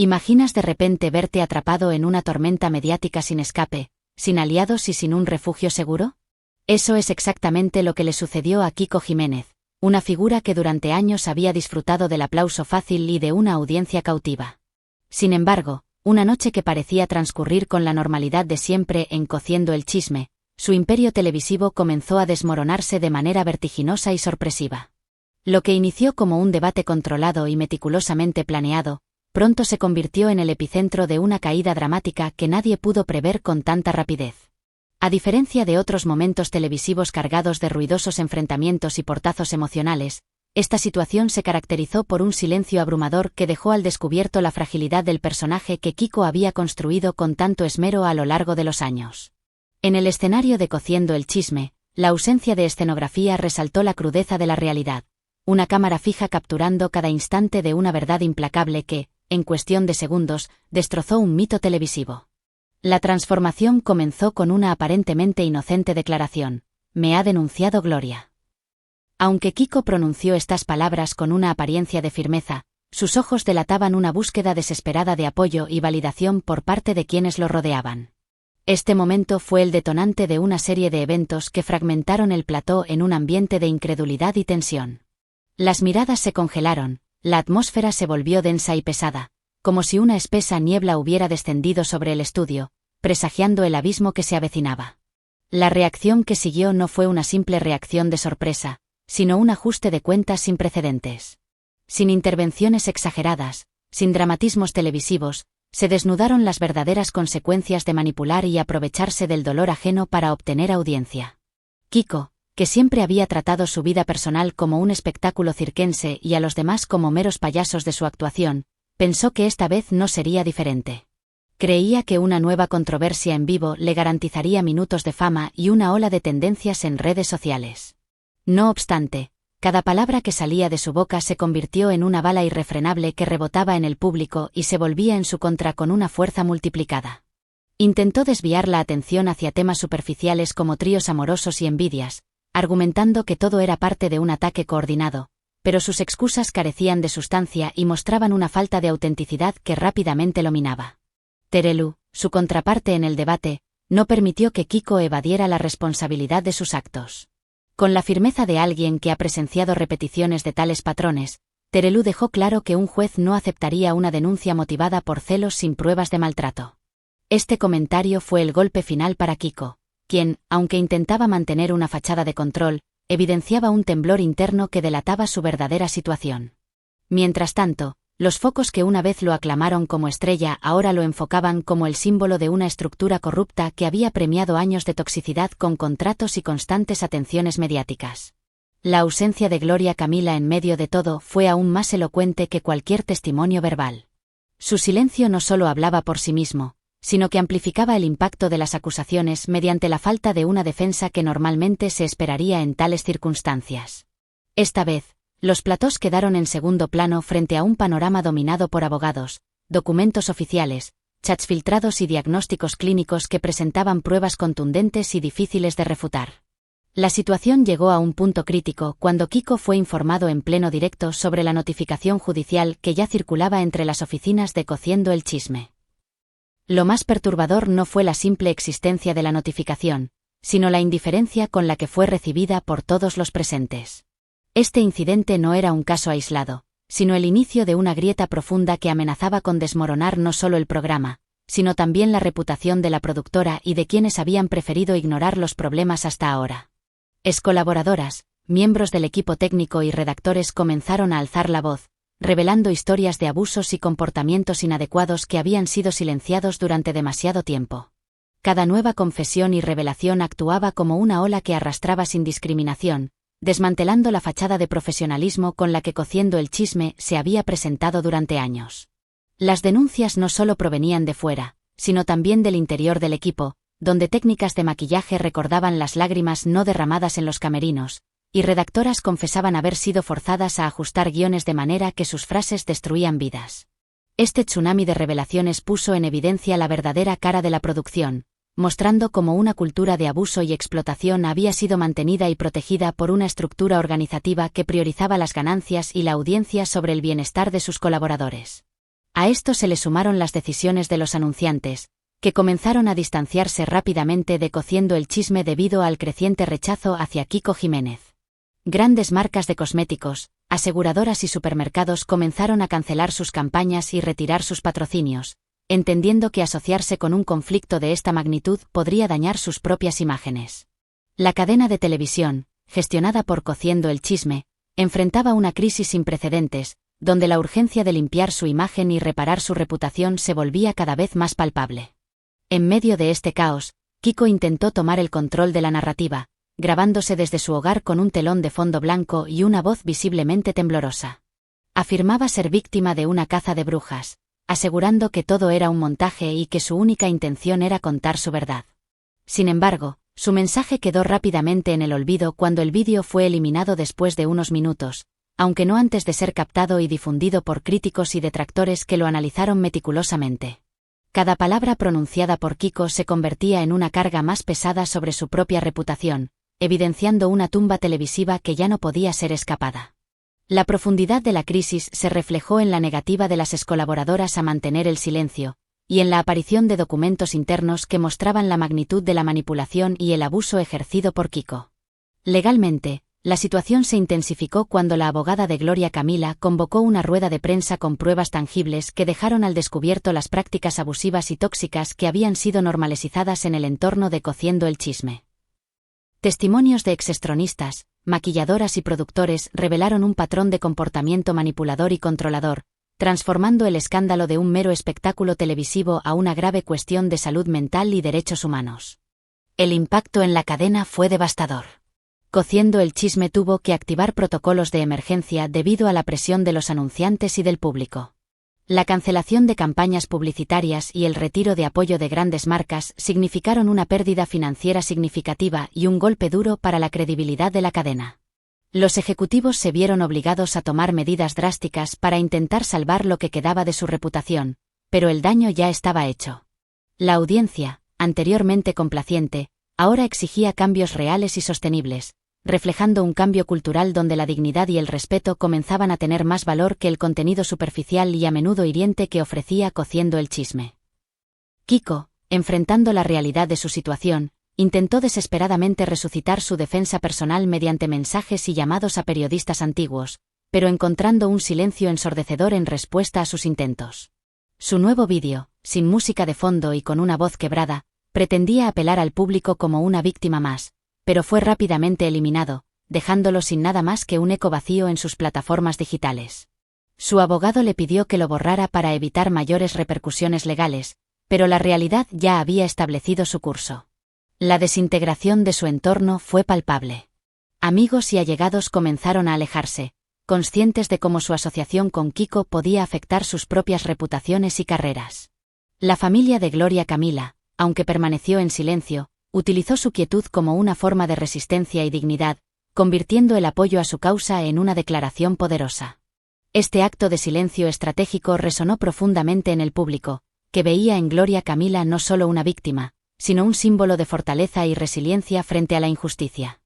¿Imaginas de repente verte atrapado en una tormenta mediática sin escape, sin aliados y sin un refugio seguro? Eso es exactamente lo que le sucedió a Kiko Jiménez, una figura que durante años había disfrutado del aplauso fácil y de una audiencia cautiva. Sin embargo, una noche que parecía transcurrir con la normalidad de siempre en Cociendo el Chisme, su imperio televisivo comenzó a desmoronarse de manera vertiginosa y sorpresiva. Lo que inició como un debate controlado y meticulosamente planeado, pronto se convirtió en el epicentro de una caída dramática que nadie pudo prever con tanta rapidez. A diferencia de otros momentos televisivos cargados de ruidosos enfrentamientos y portazos emocionales, esta situación se caracterizó por un silencio abrumador que dejó al descubierto la fragilidad del personaje que Kiko había construido con tanto esmero a lo largo de los años. En el escenario de Cociendo el Chisme, la ausencia de escenografía resaltó la crudeza de la realidad, una cámara fija capturando cada instante de una verdad implacable que, en cuestión de segundos, destrozó un mito televisivo. La transformación comenzó con una aparentemente inocente declaración: «Me ha denunciado Gloria». Aunque Kiko pronunció estas palabras con una apariencia de firmeza, sus ojos delataban una búsqueda desesperada de apoyo y validación por parte de quienes lo rodeaban. Este momento fue el detonante de una serie de eventos que fragmentaron el plató en un ambiente de incredulidad y tensión. Las miradas se congelaron, la atmósfera se volvió densa y pesada, como si una espesa niebla hubiera descendido sobre el estudio, presagiando el abismo que se avecinaba. La reacción que siguió no fue una simple reacción de sorpresa, sino un ajuste de cuentas sin precedentes. Sin intervenciones exageradas, sin dramatismos televisivos, se desnudaron las verdaderas consecuencias de manipular y aprovecharse del dolor ajeno para obtener audiencia. Kiko, que siempre había tratado su vida personal como un espectáculo circense y a los demás como meros payasos de su actuación, pensó que esta vez no sería diferente. Creía que una nueva controversia en vivo le garantizaría minutos de fama y una ola de tendencias en redes sociales. No obstante, cada palabra que salía de su boca se convirtió en una bala irrefrenable que rebotaba en el público y se volvía en su contra con una fuerza multiplicada. Intentó desviar la atención hacia temas superficiales como tríos amorosos y envidias, argumentando que todo era parte de un ataque coordinado, pero sus excusas carecían de sustancia y mostraban una falta de autenticidad que rápidamente lo minaba. Terelu, su contraparte en el debate, no permitió que Kiko evadiera la responsabilidad de sus actos. Con la firmeza de alguien que ha presenciado repeticiones de tales patrones, Terelu dejó claro que un juez no aceptaría una denuncia motivada por celos sin pruebas de maltrato. Este comentario fue el golpe final para Kiko, quien, aunque intentaba mantener una fachada de control, evidenciaba un temblor interno que delataba su verdadera situación. Mientras tanto, los focos que una vez lo aclamaron como estrella ahora lo enfocaban como el símbolo de una estructura corrupta que había premiado años de toxicidad con contratos y constantes atenciones mediáticas. La ausencia de Gloria Camila en medio de todo fue aún más elocuente que cualquier testimonio verbal. Su silencio no solo hablaba por sí mismo, sino que amplificaba el impacto de las acusaciones mediante la falta de una defensa que normalmente se esperaría en tales circunstancias. Esta vez, los platós quedaron en segundo plano frente a un panorama dominado por abogados, documentos oficiales, chats filtrados y diagnósticos clínicos que presentaban pruebas contundentes y difíciles de refutar. La situación llegó a un punto crítico cuando Kiko fue informado en pleno directo sobre la notificación judicial que ya circulaba entre las oficinas de Cociendo el Chisme. Lo más perturbador no fue la simple existencia de la notificación, sino la indiferencia con la que fue recibida por todos los presentes. Este incidente no era un caso aislado, sino el inicio de una grieta profunda que amenazaba con desmoronar no solo el programa, sino también la reputación de la productora y de quienes habían preferido ignorar los problemas hasta ahora. Excolaboradoras, miembros del equipo técnico y redactores comenzaron a alzar la voz, revelando historias de abusos y comportamientos inadecuados que habían sido silenciados durante demasiado tiempo. Cada nueva confesión y revelación actuaba como una ola que arrastraba sin discriminación, desmantelando la fachada de profesionalismo con la que Cociendo el Chisme se había presentado durante años. Las denuncias no solo provenían de fuera, sino también del interior del equipo, donde técnicas de maquillaje recordaban las lágrimas no derramadas en los camerinos, y redactoras confesaban haber sido forzadas a ajustar guiones de manera que sus frases destruían vidas. Este tsunami de revelaciones puso en evidencia la verdadera cara de la producción, mostrando cómo una cultura de abuso y explotación había sido mantenida y protegida por una estructura organizativa que priorizaba las ganancias y la audiencia sobre el bienestar de sus colaboradores. A esto se le sumaron las decisiones de los anunciantes, que comenzaron a distanciarse rápidamente de Cociendo el Chisme debido al creciente rechazo hacia Kiko Jiménez. Grandes marcas de cosméticos, aseguradoras y supermercados comenzaron a cancelar sus campañas y retirar sus patrocinios, entendiendo que asociarse con un conflicto de esta magnitud podría dañar sus propias imágenes. La cadena de televisión, gestionada por Cociendo el Chisme, enfrentaba una crisis sin precedentes, donde la urgencia de limpiar su imagen y reparar su reputación se volvía cada vez más palpable. En medio de este caos, Kiko intentó tomar el control de la narrativa, grabándose desde su hogar con un telón de fondo blanco y una voz visiblemente temblorosa. Afirmaba ser víctima de una caza de brujas, asegurando que todo era un montaje y que su única intención era contar su verdad. Sin embargo, su mensaje quedó rápidamente en el olvido cuando el vídeo fue eliminado después de unos minutos, aunque no antes de ser captado y difundido por críticos y detractores que lo analizaron meticulosamente. Cada palabra pronunciada por Kiko se convertía en una carga más pesada sobre su propia reputación, evidenciando una tumba televisiva que ya no podía ser escapada. La profundidad de la crisis se reflejó en la negativa de las excolaboradoras a mantener el silencio, y en la aparición de documentos internos que mostraban la magnitud de la manipulación y el abuso ejercido por Kiko. Legalmente, la situación se intensificó cuando la abogada de Gloria Camila convocó una rueda de prensa con pruebas tangibles que dejaron al descubierto las prácticas abusivas y tóxicas que habían sido normalizadas en el entorno de Cociendo el Chisme. Testimonios de exestronistas, maquilladoras y productores revelaron un patrón de comportamiento manipulador y controlador, transformando el escándalo de un mero espectáculo televisivo a una grave cuestión de salud mental y derechos humanos. El impacto en la cadena fue devastador. Cociendo el Chisme tuvo que activar protocolos de emergencia debido a la presión de los anunciantes y del público. La cancelación de campañas publicitarias y el retiro de apoyo de grandes marcas significaron una pérdida financiera significativa y un golpe duro para la credibilidad de la cadena. Los ejecutivos se vieron obligados a tomar medidas drásticas para intentar salvar lo que quedaba de su reputación, pero el daño ya estaba hecho. La audiencia, anteriormente complaciente, ahora exigía cambios reales y sostenibles, reflejando un cambio cultural donde la dignidad y el respeto comenzaban a tener más valor que el contenido superficial y a menudo hiriente que ofrecía Cociendo el Chisme. Kiko, enfrentando la realidad de su situación, intentó desesperadamente resucitar su defensa personal mediante mensajes y llamados a periodistas antiguos, pero encontrando un silencio ensordecedor en respuesta a sus intentos. Su nuevo vídeo, sin música de fondo y con una voz quebrada, pretendía apelar al público como una víctima más, pero fue rápidamente eliminado, dejándolo sin nada más que un eco vacío en sus plataformas digitales. Su abogado le pidió que lo borrara para evitar mayores repercusiones legales, pero la realidad ya había establecido su curso. La desintegración de su entorno fue palpable. Amigos y allegados comenzaron a alejarse, conscientes de cómo su asociación con Kiko podía afectar sus propias reputaciones y carreras. La familia de Gloria Camila, aunque permaneció en silencio, utilizó su quietud como una forma de resistencia y dignidad, convirtiendo el apoyo a su causa en una declaración poderosa. Este acto de silencio estratégico resonó profundamente en el público, que veía en Gloria Camila no solo una víctima, sino un símbolo de fortaleza y resiliencia frente a la injusticia.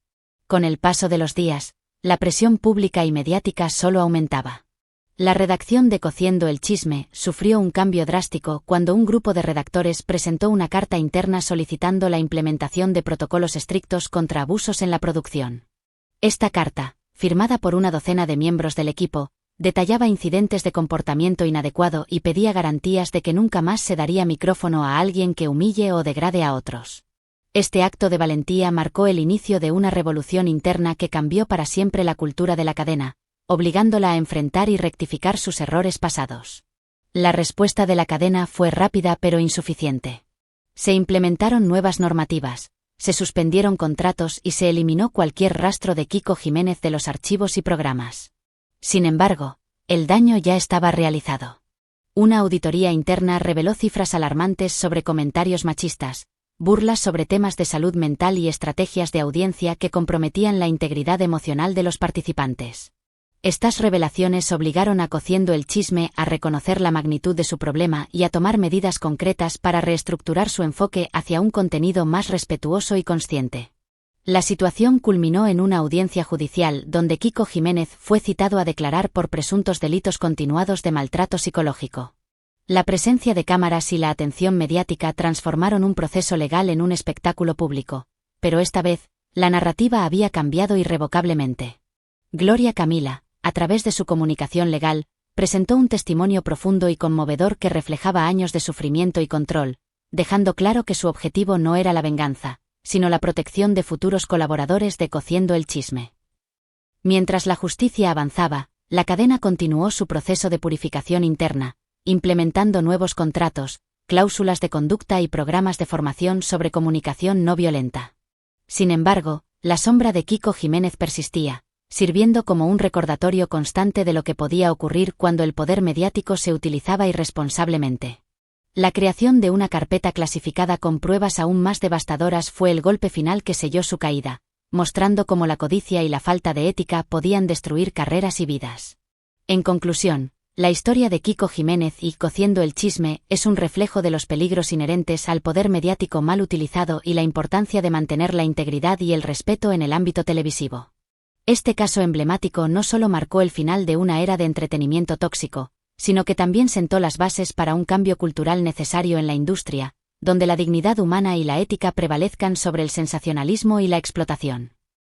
Con el paso de los días, la presión pública y mediática solo aumentaba. La redacción de Cociendo el Chisme sufrió un cambio drástico cuando un grupo de redactores presentó una carta interna solicitando la implementación de protocolos estrictos contra abusos en la producción. Esta carta, firmada por una docena de miembros del equipo, detallaba incidentes de comportamiento inadecuado y pedía garantías de que nunca más se daría micrófono a alguien que humille o degrade a otros. Este acto de valentía marcó el inicio de una revolución interna que cambió para siempre la cultura de la cadena, obligándola a enfrentar y rectificar sus errores pasados. La respuesta de la cadena fue rápida pero insuficiente. Se implementaron nuevas normativas, se suspendieron contratos y se eliminó cualquier rastro de Kiko Jiménez de los archivos y programas. Sin embargo, el daño ya estaba realizado. Una auditoría interna reveló cifras alarmantes sobre comentarios machistas, burlas sobre temas de salud mental y estrategias de audiencia que comprometían la integridad emocional de los participantes. Estas revelaciones obligaron a Cociendo el Chisme a reconocer la magnitud de su problema y a tomar medidas concretas para reestructurar su enfoque hacia un contenido más respetuoso y consciente. La situación culminó en una audiencia judicial donde Kiko Jiménez fue citado a declarar por presuntos delitos continuados de maltrato psicológico. La presencia de cámaras y la atención mediática transformaron un proceso legal en un espectáculo público, pero esta vez, la narrativa había cambiado irrevocablemente. Gloria Camila, a través de su comunicación legal, presentó un testimonio profundo y conmovedor que reflejaba años de sufrimiento y control, dejando claro que su objetivo no era la venganza, sino la protección de futuros colaboradores de Cociendo el Chisme. Mientras la justicia avanzaba, la cadena continuó su proceso de purificación interna, implementando nuevos contratos, cláusulas de conducta y programas de formación sobre comunicación no violenta. Sin embargo, la sombra de Kiko Jiménez persistía, sirviendo como un recordatorio constante de lo que podía ocurrir cuando el poder mediático se utilizaba irresponsablemente. La creación de una carpeta clasificada con pruebas aún más devastadoras fue el golpe final que selló su caída, mostrando cómo la codicia y la falta de ética podían destruir carreras y vidas. En conclusión, la historia de Kiko Jiménez y Cociendo el Chisme es un reflejo de los peligros inherentes al poder mediático mal utilizado y la importancia de mantener la integridad y el respeto en el ámbito televisivo. Este caso emblemático no solo marcó el final de una era de entretenimiento tóxico, sino que también sentó las bases para un cambio cultural necesario en la industria, donde la dignidad humana y la ética prevalezcan sobre el sensacionalismo y la explotación.